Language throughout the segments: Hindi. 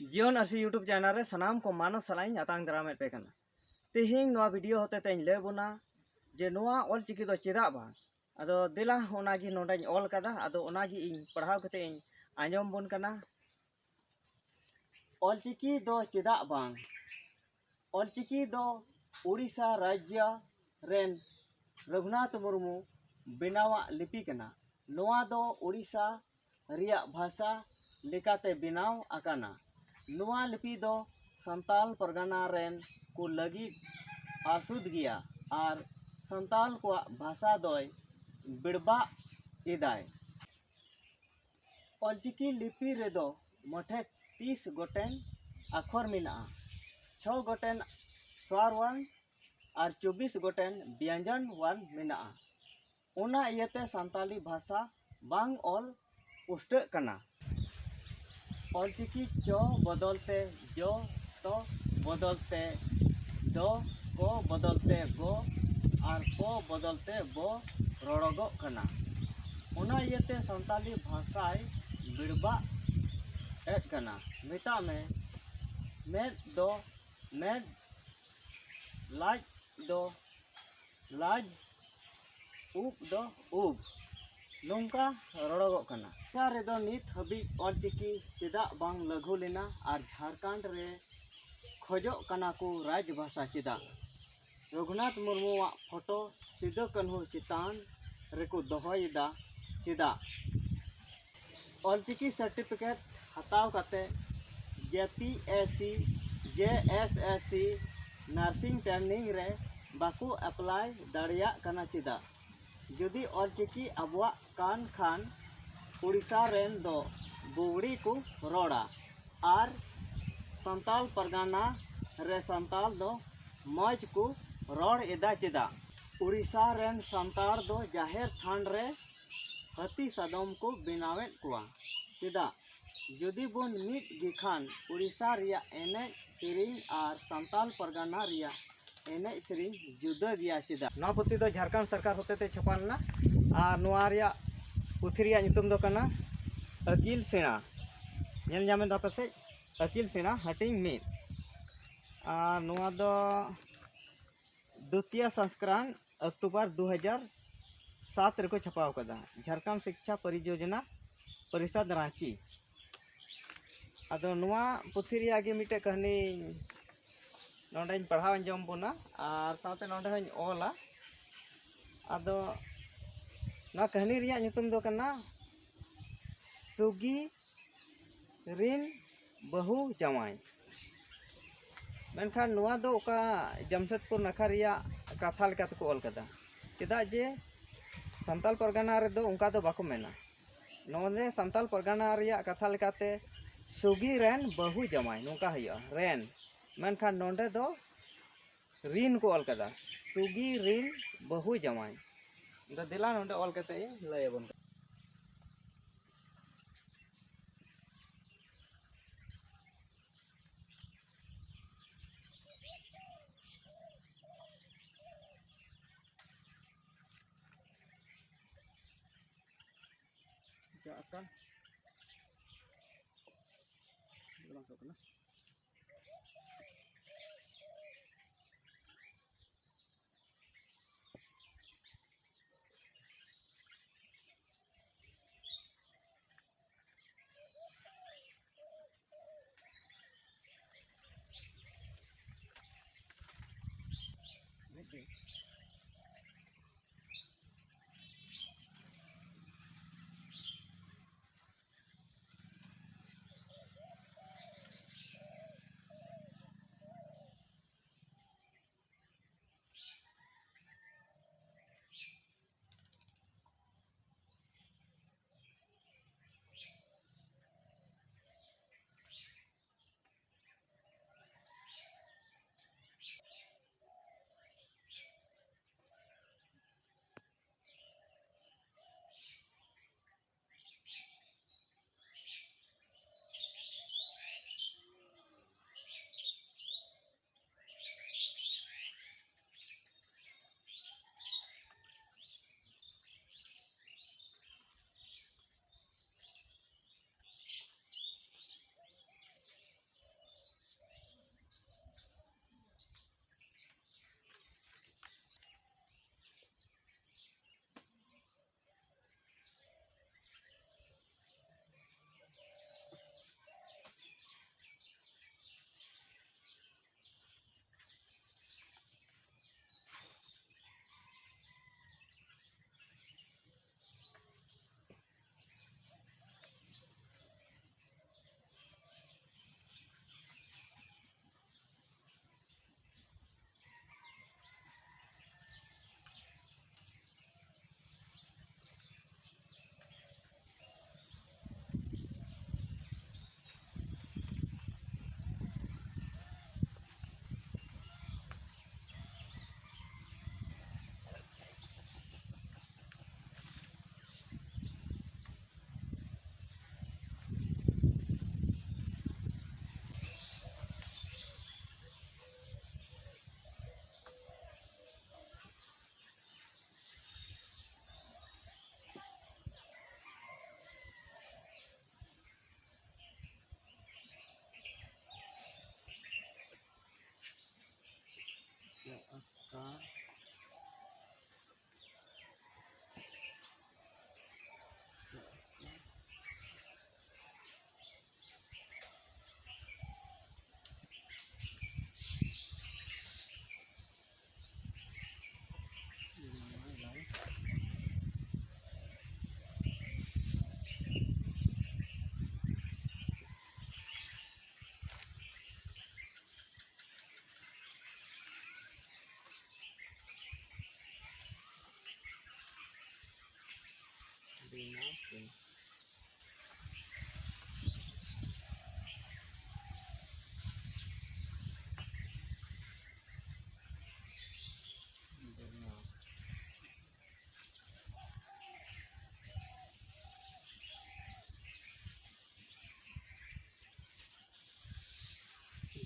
जीवन असी यूट्यूब चैनल रे सनाम को मानव सलाइन आतांग दराम पे कना तेहिंग नोआ वीडियो होते तें ले बोना जे नोआ ऑल चिकी दो चेदा बा अदो दिला ओनागी नोडाई ऑल कदा अदो ओनागी इन पढ़ाव कते इन आंजम बोन कना ऑल चिकी दो चेदा बांग ऑल चिकी दो उड़ीसा राज्य रेन रघुनाथ मुर्मू बेनावा लिपि कना नोआ दो उड़ीसा रिया भाषा लेकाते बेनाव आकाना नोआ लिपि दो संताल परगना रेन को लगी आसुद गया और संताल को भाषा दोय बिड़बा इदाय ऑलचिकी लिपि रेदो मोठे 30 गोटेन अक्षर मिना 6 गोटेन स्वर वन और 24 गोटेन व्यंजन वन मिना उना इयते संताली भाषा बांग ऑल पुष्ट कना ऑलचिकी चो बदलते जो तो बदलते दो को बदलते गो और को बदलते बो रोड़गो कना उना इयते संताली भाषाय बिड़बा एट कना मिता में मेद दो मेद लाज दो लाज उब दो उब नोंका रोड़गो कना सारे दो नित हबी ऑलचिकी चेदा बांग लघु लेना और झारखंड रे खोजो कना को राजभाषा चेदा रघुनाथ मुर्मू फोटो सिदो कन्हू चितान रेको दोहयदा चेदा ऑलचिकी सर्टिफिकेट हताव कते JPSC JSSC नर्सिंग ट्रेनिंग रे बाकू अप्लाई दाड़िया कना चेदा जुदी ऑलचिकी अबवा कान खान उड़ीसा रेन दो बुगड़ी को रोड़ा और संताल परगना रे संताल दो मौज को रोड़ एदा चेदा उड़ीसा रेन संताल दो जाहेर थान रे हती सदम को बनावेत कुआ चेदा जुदी बुन मिट गिखान उड़ीसा रिया एने सिरिंग और संताल परगना रिया एने सिरिंग जुदा गया चेदा ना पुथी दो झारखंड सरकार होते ते छपालना और नोआ रिया पुथी रिया नितुम दो कना अकील सेना नेल जामे दा पसे अकील सेना हटिंग मिट और नोआ दो द्वितीय संस्करण अक्टूबर 2007 रेको छपाव कदा झारखंड शिक्षा परियोजना परिषद रांची अदो नोआ पुथी रिया गे मिटे कहानी नोंडे पढ़ाव अंजम बोना और साथे नोंडे हन ओला अदो ना कहानी रिया नितुम दो कना सुगी रिन बहु जमाई मेनखान नोआ दो ओका जमशेदपुर नखा रिया कथा लेकाते को ऑल कदा चेदा जे संताल परगना रे दो उनका दो बाको मेना नोने संताल परगना रिया कथा लेकाते सुगी रेन बहु जमाई नोका हया रेन मेनखान नोंडे दो रिन को ऑल कदा सुगी रिन बहु जमाई द दिला नोंडे ऑल कते लयबन akan langsung kena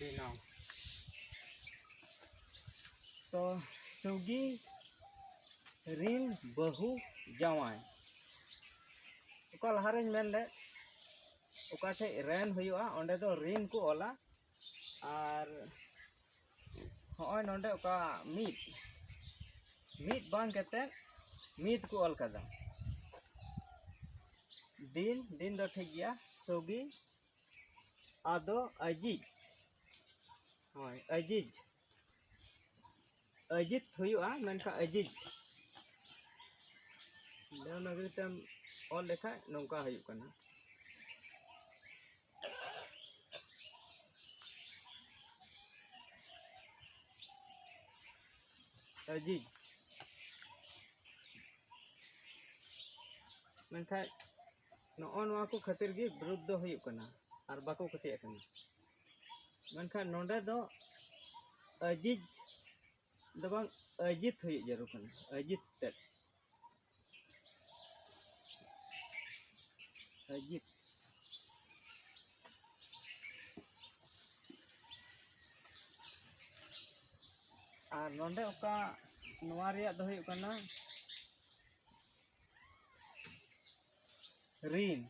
बेनाव तो सुगी ऋण बहु जावाय ओका लहारे मेन ले ओका ठे रेन हुआ ओंडे दो ऋण को ओला और होय नोंडे ओका मीत बांग कते मीत को ओल कदा दिन दो ठीक गया सुगी आदो अजिज होय अजित हुआ मेनका अजिज देवनागरी तेम ऑल लेखा नौका हुई कना अजिज मेनखा नोन वा को खातिर गी विरुद्ध हुई कना और बाको कुसिया कना मेनखा नोंडे दो अजिज दो बांग अजित हुई जरूर कना अजित तेट अजित और नोंडे ओका नोआ रिया दो हुई कना ऋण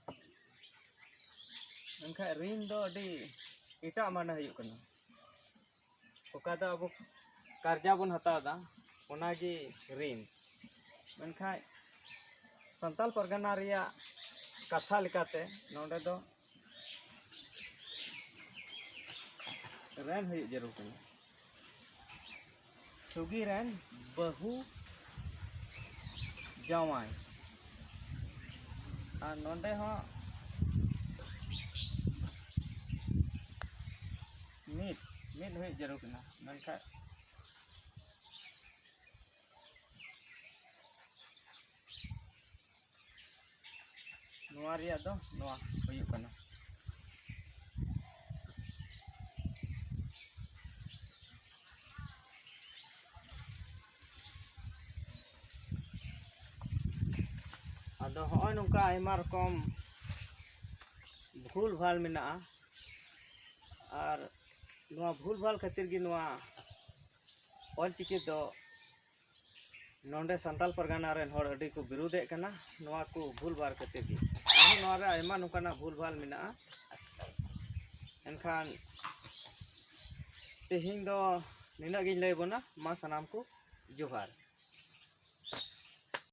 मेनखा ऋण दो अडी इटा माने हुई कना ओका दो अब कर्जा बन हतादा ओनागी ऋण मेनखा संताल परगना रिया कथा लेकाते नोंडे दो रेन हुई जरूर कना सुगी रेन बहु जावाय और नोंडे हो मीत हुई जरूर कना मेनखा नोआ रिया दो नोआ हुई कना आदो होय नुका आयमा रकम भूल भाल मेना और नोआ भूल भाल खातिर गी नोआ ऑलचिकी दो नोंडे संताल परगना रेन होड़ अडी को विरोधे कना नोआ को भूल भाल खातिर गी आरो नोआ रे आयमा नुकाना भूल भाल मेना एनखान तेहिं दो निना गिन लय बोना मा सनाम को जोहार।